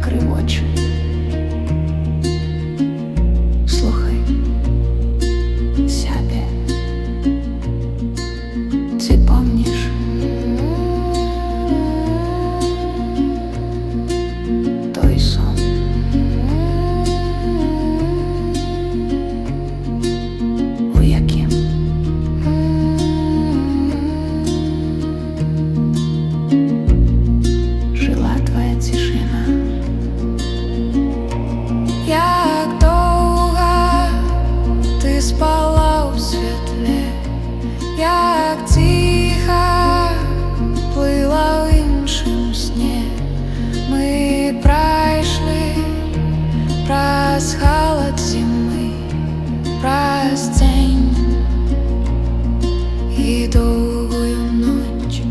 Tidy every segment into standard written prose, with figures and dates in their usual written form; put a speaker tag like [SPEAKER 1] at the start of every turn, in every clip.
[SPEAKER 1] відкрив очі. Слухай, сябе, ти помніш? Той сон. У яким жила твоя тишина. Як довго ти спала у світлі, як тихо плила в іншому сні. Ми пройшли праз холод зими, праз день і довгую ніч,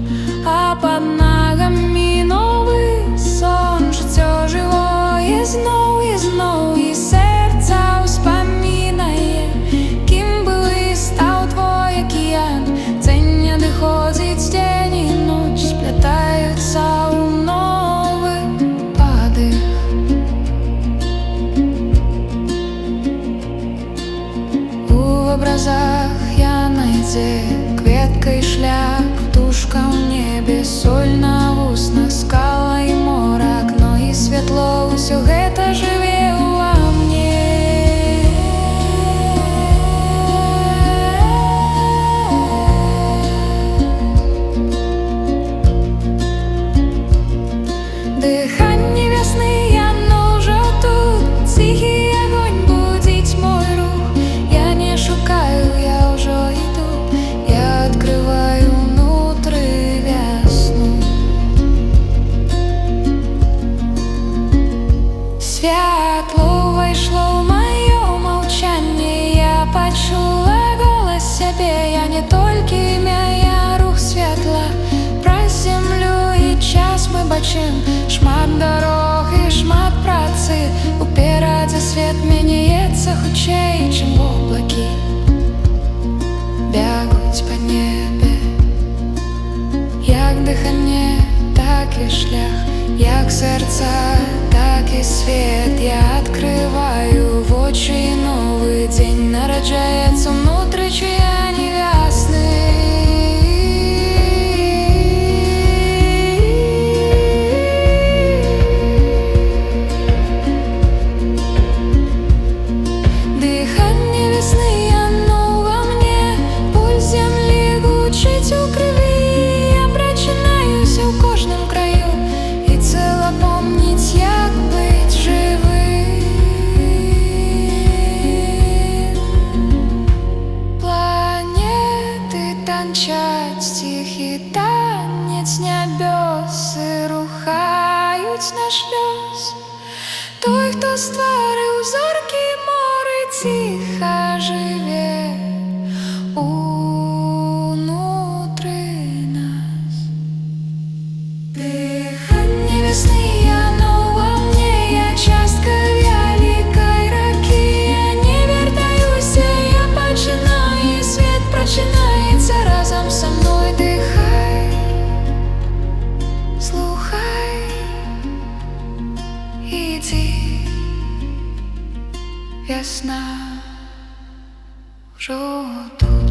[SPEAKER 1] а під ногами новий сон. Життя живое знов і знов, і серце вспоминає, ким був і став твій океан. День не доходить, день і ніч сплетаються у новий подих. У образах я найду кветка и шлях, птушка в небе, соль на вуснах, скала и море, окно и светло. Усё гэта живе во мне. Дыхание весны, оно уже тут, тихий огонь будить мой рух. Я не шукаю, я уже иду, я открываю внутри весну. Світло войшло в моє молчание, я почула голос себе. Я не только ім'я, я рух світла. Про землю і час ми бачим, шмат дорог і шмат праці. Упереди світ міняється хутчей, чим облаки бягуть по небі. Як дихання, так і шлях, як серце, так і світ. Я відкриваю в очі, і новий день народжається внутрі чия невясний. Дихання весни, оно во мне, пульс землі гучить у крові. Я прочинаюся у кожному краю і ціла помнить, як бить живим. Планети танчать тихий танець небес і рухають на шльоз. Той, хто створив зорки, море, тихо живе унутрі нас. Дихання весни, оно во мне, я частка великой реки. Я не вертаюся, я починаю, і світ прочинається разом со мною. Дихай, слухай, іди, весна вже тут.